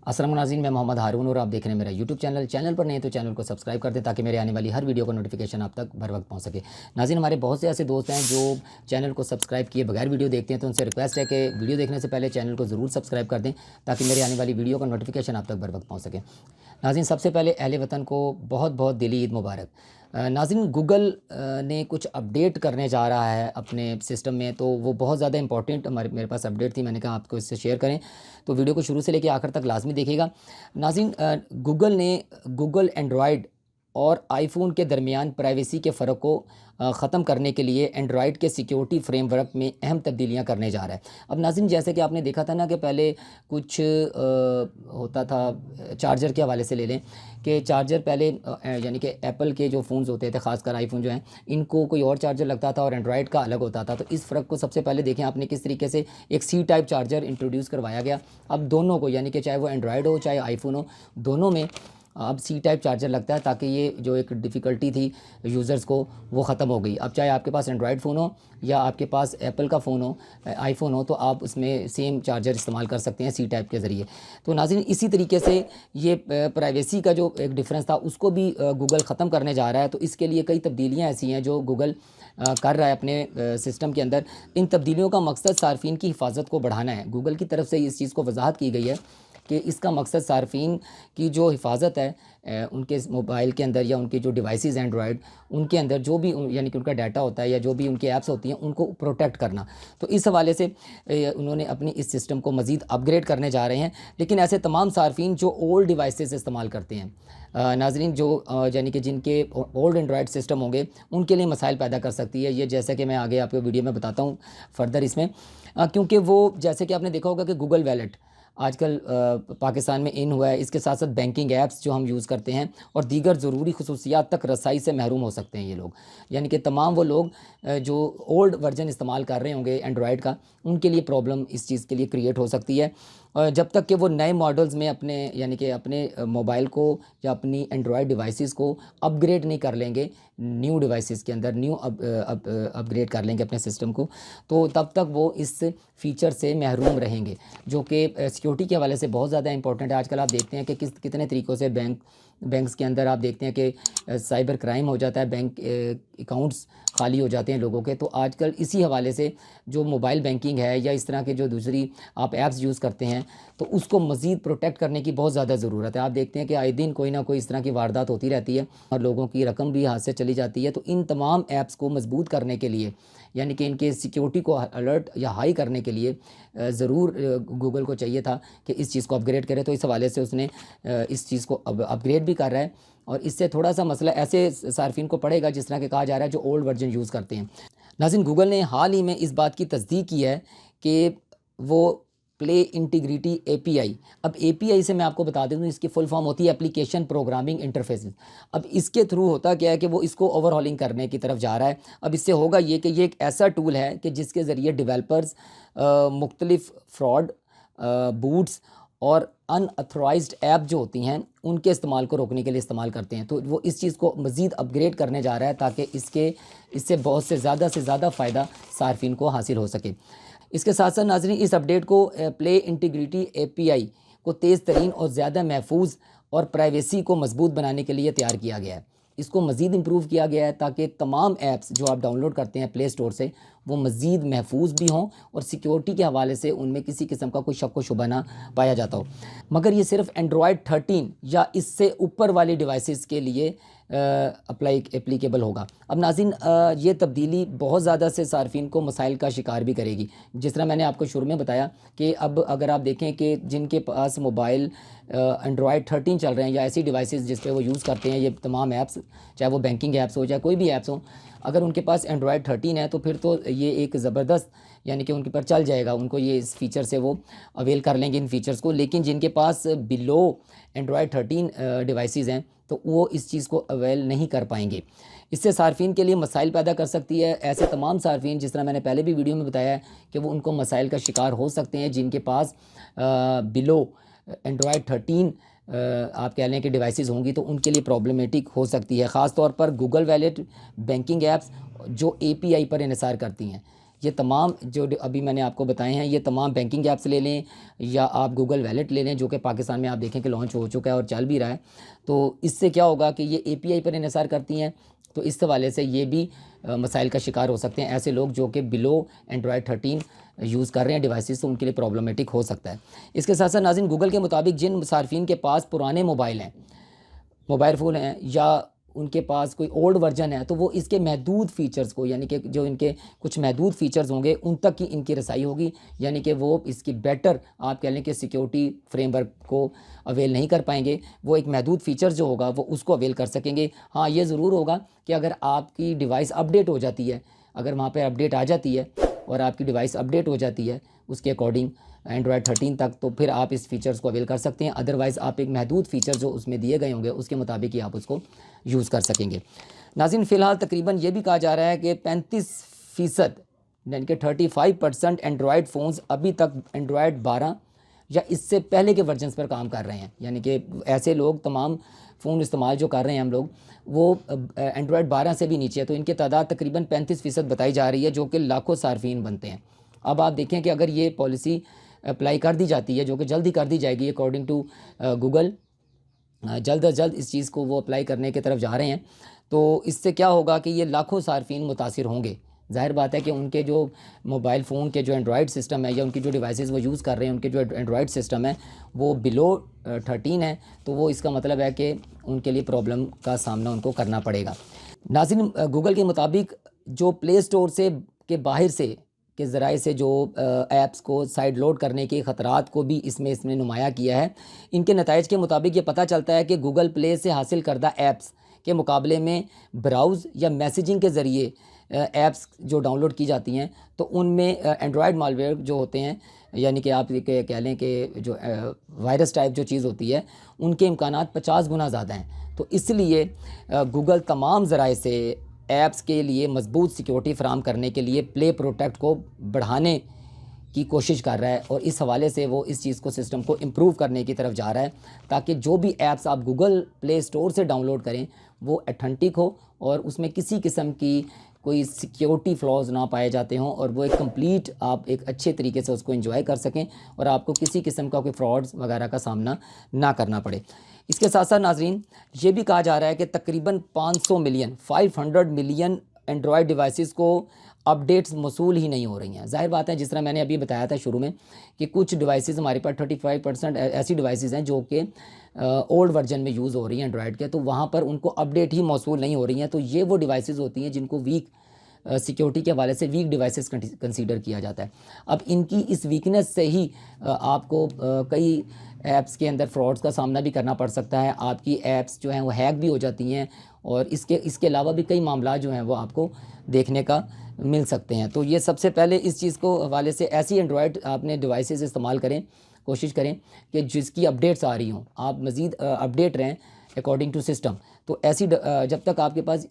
السلام ناظرین، میں محمد ہارون اور آپ دیکھ رہے ہیں میرا یوٹیوب چینل پر نہیں تو چینل کو سبسکرائب کر دیں تاکہ میرے آنے والی ہر ویڈیو کا نوٹیفیکیشن آپ تک بر وقت پہنچ سکے۔ ناظرین، ہمارے بہت سے ایسے دوست ہیں جو چینل کو سبسکرائب کیے بغیر ویڈیو دیکھتے ہیں، تو ان سے ریکویسٹ ہے کہ ویڈیو دیکھنے سے پہلے چینل کو ضرور سبسکرائب کر دیں تاکہ میرے آنے والی ویڈیو کا نوٹیفیکیشن آپ تک بر وقت پہنچ سکے۔ ناظرین، سب سے پہلے اہل وطن کو بہت بہت دلی عید مبارک۔ ناظرین، گوگل نے کچھ اپڈیٹ کرنے جا رہا ہے اپنے سسٹم میں، تو وہ بہت زیادہ امپورٹنٹ میرے پاس اپڈیٹ تھی، میں نے کہا آپ کو اس سے شیئر کریں، تو ویڈیو کو شروع سے لے کے آخر تک لازمی دیکھیے گا۔ ناظرین، گوگل نے اینڈرائڈ اور آئی فون کے درمیان پرائیویسی کے فرق کو ختم کرنے کے لیے اینڈرائڈ کے سیکیورٹی فریم ورک میں اہم تبدیلیاں کرنے جا رہا ہے۔ اب ناظرین، جیسے کہ آپ نے دیکھا تھا نا کہ پہلے کچھ ہوتا تھا، چارجر کے حوالے سے لے لیں کہ چارجر پہلے یعنی کہ ایپل کے جو فونز ہوتے تھے، خاص کر آئی فون جو ہیں، ان کو کوئی اور چارجر لگتا تھا اور اینڈرائڈ کا الگ ہوتا تھا۔ تو اس فرق کو سب سے پہلے دیکھیں آپ نے کس طریقے سے ایک سی ٹائپ چارجر انٹروڈیوس کروایا گیا۔ اب دونوں کو، یعنی کہ چاہے وہ اینڈرائڈ ہو چاہے آئی فون ہو، دونوں میں اب سی ٹائپ چارجر لگتا ہے، تاکہ یہ جو ایک ڈیفیکلٹی تھی یوزرز کو وہ ختم ہو گئی۔ اب چاہے آپ کے پاس اینڈرائڈ فون ہو یا آپ کے پاس ایپل کا فون ہو، آئی فون ہو، تو آپ اس میں سیم چارجر استعمال کر سکتے ہیں سی ٹائپ کے ذریعے۔ تو ناظرین، اسی طریقے سے یہ پرائیویسی کا جو ایک ڈیفرنس تھا اس کو بھی گوگل ختم کرنے جا رہا ہے۔ تو اس کے لیے کئی تبدیلیاں ایسی ہیں جو گوگل کر رہا ہے اپنے سسٹم کے اندر۔ ان تبدیلیوں کا مقصد صارفین کی حفاظت کو بڑھانا ہے۔ گوگل کی طرف سے اس چیز کو وضاحت کی گئی ہے کہ اس کا مقصد صارفین کی جو حفاظت ہے، ان کے موبائل کے اندر یا ان کے جو ڈیوائسز ہیں اینڈرائڈ، ان کے اندر جو بھی یعنی کہ ان کا ڈیٹا ہوتا ہے یا جو بھی ان کی ایپس ہوتی ہیں، ان کو پروٹیکٹ کرنا۔ تو اس حوالے سے انہوں نے اپنی اس سسٹم کو مزید اپ گریڈ کرنے جا رہے ہیں۔ لیکن ایسے تمام صارفین جو اولڈ ڈیوائسز استعمال کرتے ہیں، ناظرین، جو یعنی کہ جن کے اولڈ اینڈرائڈ سسٹم ہوں گے، ان کے لیے مسائل پیدا کر سکتی ہے یہ، جیسا کہ میں آگے آپ کو ویڈیو میں بتاتا ہوں فردر اس میں، کیونکہ وہ جیسے کہ آپ نے دیکھا ہوگا کہ گوگل ویلٹ آج کل پاکستان میں ان ہوا ہے، اس کے ساتھ ساتھ بینکنگ ایپس جو ہم یوز کرتے ہیں اور دیگر ضروری خصوصیات تک رسائی سے محروم ہو سکتے ہیں یہ لوگ، یعنی کہ تمام وہ لوگ جو اولڈ ورژن استعمال کر رہے ہوں گے اینڈرائڈ کا، ان کے لیے پرابلم اس چیز کے لیے کریٹ ہو سکتی ہے، جب تک کہ وہ نئے ماڈلز میں اپنے یعنی کہ اپنے موبائل کو یا اپنی اینڈرائڈ ڈیوائسز کو اپ گریڈ نہیں کر لیں گے، نیو ڈیوائسز کے اندر نیو اپ گریڈ کر لیں گے اپنے سسٹم کو، تو تب تک وہ اس فیچر سے محروم رہیں گے، جو کہ سیکیورٹی کے حوالے سے بہت زیادہ امپورٹنٹ ہے۔ آج کل آپ دیکھتے ہیں کہ کتنے طریقوں سے بینکس کے اندر آپ دیکھتے ہیں کہ سائبر کرائم ہو جاتا ہے، بینک اکاؤنٹس خالی ہو جاتے ہیں لوگوں کے۔ تو آج کل اسی حوالے سے جو موبائل بینکنگ ہے یا اس طرح کے جو دوسری آپ ایپس یوز کرتے ہیں، تو اس کو مزید پروٹیکٹ کرنے کی بہت زیادہ ضرورت ہے۔ آپ دیکھتے ہیں کہ آئے دن کوئی نہ کوئی اس طرح کی واردات ہوتی رہتی ہے اور لوگوں کی رقم بھی ہاتھ سے چلی جاتی ہے۔ تو ان تمام ایپس کو مضبوط کرنے کے لیے، یعنی کہ ان کے سیکیورٹی کو الرٹ یا ہائی کرنے کے لیے ضرور گوگل کو چاہیے تھا کہ اس چیز کو اپ گریڈ کرے۔ تو اس حوالے سے اس نے اس چیز کو اپ گریڈ بھی کر رہا ہے، اور اس سے تھوڑا سا مسئلہ ایسے صارفین کو پڑے گا جس طرح کہ کہا جا رہا ہے جو اولڈ ورژن یوز کرتے ہیں۔ ناظرین، گوگل نے حال ہی میں اس بات کی تصدیق کی ہے کہ وہ پلے انٹیگریٹی اے پی آئی، اب اے پی آئی سے میں آپ کو بتا دوں اس کی فل فارم ہوتی ہے اپلیکیشن پروگرامنگ انٹرفیس۔ اب اس کے تھرو ہوتا کیا ہے کہ وہ اس کو اوور ہالنگ کرنے کی طرف جا رہا ہے۔ اب اس سے ہوگا یہ کہ یہ ایک ایسا ٹول ہے کہ جس کے ذریعے ڈیولپرز مختلف فراڈ، بوٹس اور ان اتھورائزڈ ایپ جو ہوتی ہیں ان کے استعمال کو روکنے کے لیے استعمال کرتے ہیں۔ تو وہ اس چیز کو مزید اپ گریڈ کرنے جا رہا ہے تاکہ اس سے بہت سے زیادہ فائدہ صارفین کو حاصل ہو سکے۔ اس کے ساتھ ساتھ ناظرین، اس اپڈیٹ کو پلے انٹیگریٹی اے پی آئی کو تیز ترین اور زیادہ محفوظ اور پرائیویسی کو مضبوط بنانے کے لیے تیار کیا گیا ہے۔ اس کو مزید امپروو کیا گیا ہے تاکہ تمام ایپس جو آپ ڈاؤن لوڈ کرتے ہیں پلے اسٹور سے، وہ مزید محفوظ بھی ہوں اور سیکیورٹی کے حوالے سے ان میں کسی قسم کا کوئی شک و شبہ نہ پایا جاتا ہو۔ مگر یہ صرف اینڈرائڈ 13 یا اس سے اوپر والی ڈیوائسز کے لیے اپلیکیبل ہوگا۔ اب ناظرین، یہ تبدیلی بہت زیادہ سے صارفین کو مسائل کا شکار بھی کرے گی۔ جس طرح میں نے آپ کو شروع میں بتایا کہ اب اگر آپ دیکھیں کہ جن کے پاس موبائل اینڈرائڈ 13 چل رہے ہیں یا ایسی ڈیوائسز جس پہ وہ یوز کرتے ہیں یہ تمام ایپس، چاہے وہ بینکنگ ایپس ہو چاہے کوئی بھی ایپس ہوں، اگر ان کے پاس اینڈرائڈ 13 ہے تو پھر تو یہ ایک زبردست، یعنی کہ ان کے پر چل جائے گا، ان کو یہ اس فیچر سے وہ اویل کر لیں گے ان فیچرز کو۔ لیکن جن کے پاس بلو اینڈرائڈ 13 ڈیوائسز ہیں تو وہ اس چیز کو اویل نہیں کر پائیں گے۔ اس سے صارفین کے لیے مسائل پیدا کر سکتی ہے۔ ایسے تمام صارفین، جس طرح میں نے پہلے بھی ویڈیو میں بتایا ہے کہ وہ ان کو مسائل کا شکار ہو سکتے ہیں جن کے پاس بلو اینڈرائڈ 13 آپ کہہ لیں کہ ڈیوائسز ہوں گی، تو ان کے لیے پرابلمیٹک ہو سکتی ہے، خاص طور پر گوگل ویلٹ بینکنگ ایپس جو اے پی آئی پر انحصار کرتی ہیں۔ یہ تمام جو ابھی میں نے آپ کو بتائے ہیں، یہ تمام بینکنگ ایپس لے لیں یا آپ گوگل ویلٹ لے لیں، جو کہ پاکستان میں آپ دیکھیں کہ لانچ ہو چکا ہے اور چل بھی رہا ہے، تو اس سے کیا ہوگا کہ یہ اے پی آئی پر انحصار کرتی ہیں، تو اس حوالے سے یہ بھی مسائل کا شکار ہو سکتے ہیں ایسے لوگ جو کہ بلو اینڈرائڈ 13 یوز کر رہے ہیں ڈیوائسز، تو ان کے لیے پرابلمیٹک ہو سکتا ہے۔ اس کے ساتھ ساتھ ناظرین، گوگل کے مطابق جن صارفین کے پاس پرانے موبائل فون ہیں یا ان کے پاس کوئی اولڈ ورژن ہے، تو وہ اس کے محدود فیچرز کو، یعنی کہ جو ان کے کچھ محدود فیچرز ہوں گے ان تک کی ان کی رسائی ہوگی، یعنی کہ وہ اس کی بیٹر آپ کہہ لیں کہ سیکیورٹی فریم ورک کو اویل نہیں کر پائیں گے، وہ ایک محدود فیچر جو ہوگا وہ اس کو اویل کر سکیں گے۔ ہاں یہ ضرور ہوگا کہ اگر آپ کی ڈیوائس اپڈیٹ ہو جاتی ہے، اگر وہاں پہ اپڈیٹ آ جاتی ہے اور آپ کی ڈیوائس اپڈیٹ ہو جاتی ہے اس کے اکارڈنگ اینڈرائڈ 13 تک، تو پھر آپ اس فیچرز کو اویل کر سکتے ہیں، ادروائز آپ ایک محدود فیچر جو اس میں دیے گئے ہوں گے اس کے مطابق ہی آپ اس کو یوز کر سکیں گے۔ ناظرین، فی الحال تقریباً یہ بھی کہا جا رہا ہے کہ 35% یعنی کہ 35% اینڈرائڈ فونز ابھی تک اینڈرائڈ 12 یا اس سے پہلے کے ورژنز پر کام کر رہے ہیں، یعنی کہ ایسے لوگ تمام فون استعمال جو کر رہے ہیں ہم لوگ وہ اینڈرائڈ 12 سے بھی نیچے ہے، تو ان کی تعداد تقریباً 35% بتائی جا رہی ہے، جو کہ لاکھوں صارفین بنتے ہیں۔ اب آپ دیکھیں کہ اگر یہ پالیسی اپلائی کر دی جاتی ہے، جو کہ جلدی کر دی جائے گی اکارڈنگ ٹو گوگل، جلد از جلد اس چیز کو وہ اپلائی کرنے کی طرف جا رہے ہیں، تو اس سے کیا ہوگا کہ یہ لاکھوں صارفین متاثر ہوں گے۔ ظاہر بات ہے کہ ان کے جو موبائل فون کے جو اینڈرائڈ سسٹم ہے یا ان کی جو ڈیوائسز وہ یوز کر رہے ہیں ان کے جو اینڈرائڈ سسٹم ہے وہ بلو 13 ہے، تو وہ اس کا مطلب ہے کہ ان کے لیے پرابلم کا سامنا ان کو کرنا پڑے گا۔ ناظرین، گوگل کے مطابق جو پلے اسٹور سے کے باہر سے کے ذرائع سے جو ایپس کو سائڈ لوڈ کرنے کے خطرات کو بھی اس نے نمایاں کیا ہے۔ ان کے نتائج کے مطابق یہ پتہ چلتا ہے کہ گوگل پلے سے حاصل کردہ ایپس کے مقابلے میں براؤز یا میسیجنگ کے ذریعے ایپس جو ڈاؤن لوڈ کی جاتی ہیں تو ان میں اینڈرائڈ مالویئر جو ہوتے ہیں، یعنی کہ آپ کہہ لیں کہ جو وائرس ٹائپ جو چیز ہوتی ہے ان کے امکانات 50 گنا زیادہ ہیں، تو اس لیے گوگل تمام ذرائع سے ایپس کے لیے مضبوط سیکیورٹی فراہم کرنے کے لیے پلے پروٹیکٹ کو بڑھانے کی کوشش کر رہا ہے، اور اس حوالے سے وہ اس چیز کو سسٹم کو امپروو کرنے کی طرف جا رہا ہے تاکہ جو بھی ایپس آپ گوگل پلے اسٹور سے ڈاؤن لوڈ کریں وہ اتھینٹک ہو اور اس میں کسی قسم کی کوئی سیکیورٹی فلاز نہ پائے جاتے ہوں، اور وہ ایک کمپلیٹ آپ ایک اچھے طریقے سے اس کو انجوائے کر سکیں اور آپ کو کسی قسم کا کوئی فراڈز وغیرہ کا سامنا نہ کرنا پڑے۔ اس کے ساتھ ساتھ ناظرین، یہ بھی کہا جا رہا ہے کہ تقریباً 500 ملین اینڈرائڈ ڈیوائسز کو اپڈیٹس موصول ہی نہیں ہو رہی ہیں۔ ظاہر بات ہے، جس طرح میں نے ابھی بتایا تھا شروع میں کہ کچھ ڈیوائسز ہمارے پاس 35% ایسی ڈیوائسز ہیں جو کہ اولڈ ورژن میں یوز ہو رہی ہیں اینڈرائڈ کے، تو وہاں پر ان کو اپڈیٹ ہی موصول نہیں ہو رہی ہیں، تو یہ وہ ڈیوائسز ہوتی ہیں جن کو ویک سیکیورٹی کے حوالے سے ویک ڈیوائسز کنسیڈر کیا جاتا ہے۔ اب ان کی اس ویکنس سے ہی آپ کو کئی ایپس کے اندر فراڈز کا سامنا بھی کرنا پڑ سکتا ہے، آپ کی ایپس جو ہیں وہ ہیک بھی ہو جاتی ہیں، اور اس کے علاوہ بھی کئی معاملات جو ہیں وہ آپ کو دیکھنے کا مل سکتے ہیں۔ تو یہ سب سے پہلے اس چیز کو حوالے سے ایسی اینڈرائڈ آپ نے ڈیوائسز استعمال کریں، کوشش کریں کہ جس کی اپڈیٹس آ رہی ہوں آپ مزید اپڈیٹ رہیں اکارڈنگ ٹو سسٹم، تو ایسی جب تک آپ کے پاس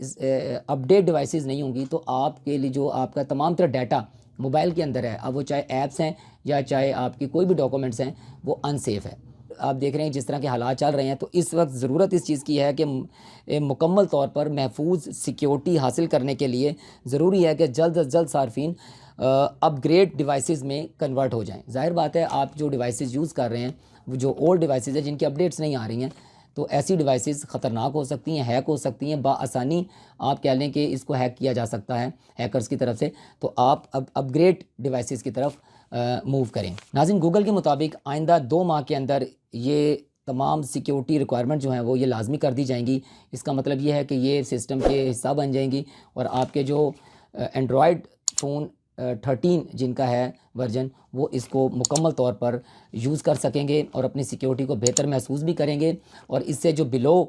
اپڈیٹ ڈیوائسز نہیں ہوں گی تو آپ کے لیے جو آپ کا تمام طرح ڈیٹا موبائل کے اندر ہے، اب وہ چاہے ایپس ہیں یا چاہے آپ کی کوئی بھی ڈاکومنٹس ہیں، وہ ان سیف ہے۔ آپ دیکھ رہے ہیں جس طرح کے حالات چل رہے ہیں، تو اس وقت ضرورت اس چیز کی ہے کہ مکمل طور پر محفوظ سیکیورٹی حاصل کرنے کے لیے ضروری ہے کہ جلد از جلد صارفین اپ گریڈ ڈیوائسز میں کنورٹ ہو جائیں۔ ظاہر بات ہے، آپ جو ڈیوائسز یوز کر رہے ہیں وہ جو اولڈ ڈیوائسز ہیں جن کی اپڈیٹس نہیں آ رہی ہیں، تو ایسی ڈیوائسز خطرناک ہو سکتی ہیں، ہیک ہو سکتی ہیں، بآسانی آپ کہہ لیں کہ اس کو ہیک کیا جا سکتا ہے ہیکرز کی طرف سے، تو آپ اب اپ گریڈ ڈیوائسز کی طرف موو کریں۔ ناظرین، گوگل کے مطابق آئندہ 2 ماہ کے اندر یہ تمام سیکیورٹی ریکوائرمنٹ جو ہیں وہ یہ لازمی کر دی جائیں گی۔ اس کا مطلب یہ ہے کہ یہ سسٹم کے حصہ بن جائیں گی، اور آپ کے جو اینڈرائڈ فون 13 جن کا ہے ورژن، وہ اس کو مکمل طور پر یوز کر سکیں گے اور اپنی سیکیورٹی کو بہتر محسوس بھی کریں گے، اور اس سے جو بلو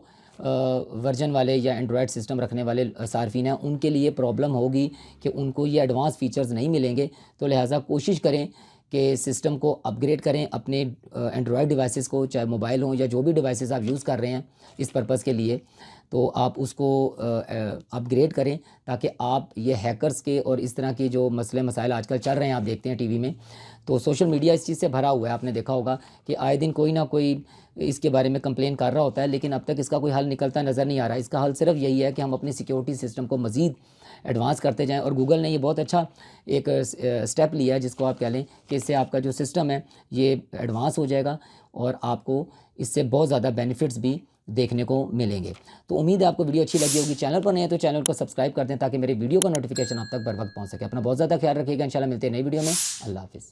ورژن والے یا اینڈرائڈ سسٹم رکھنے والے صارفین ہیں ان کے لیے پرابلم ہوگی کہ ان کو یہ ایڈوانس فیچرز نہیں ملیں گے، تو لہٰذا کوشش کریں کہ سسٹم کو اپ گریڈ کریں اپنے اینڈرائڈ ڈیوائسز کو، چاہے موبائل ہوں یا جو بھی ڈیوائسز آپ یوز کر رہے ہیں اس پرپس کے لیے، تو آپ اس کو اپ گریڈ کریں تاکہ آپ یہ ہیکرز کے اور اس طرح کی جو مسئلے مسائل آج کل چل رہے ہیں، آپ دیکھتے ہیں ٹی وی میں، تو سوشل میڈیا اس چیز سے بھرا ہوا ہے، آپ نے دیکھا ہوگا کہ آئے دن کوئی نہ کوئی اس کے بارے میں کمپلین کر رہا ہوتا ہے، لیکن اب تک اس کا کوئی حل نکلتا نظر نہیں آ رہا۔ اس کا حل صرف یہی ہے کہ ہم اپنی سیکیورٹی سسٹم کو مزید ایڈوانس کرتے جائیں. اور گوگل نے یہ بہت اچھا ایک اسٹیپ لیا ہے جس کو آپ کہہ لیں کہ اس سے آپ کا جو سسٹم ہے یہ ایڈوانس ہو جائے گا اور آپ کو اس سے بہت زیادہ بینیفٹس بھی دیکھنے کو ملیں گے. تو امید ہے آپ کو ویڈیو اچھی لگی ہوگی. چینل پر نہیں ہے تو چینل کو سبسکرائب کر دیں تاکہ میری ویڈیو کا نوٹیفیکیشن آپ تک بر وقت پہنچ سکے. اپنا بہت زیادہ خیال رکھیے گا. انشاءاللہ ملتے ہیں نئی ویڈیو میں. اللہ حافظ.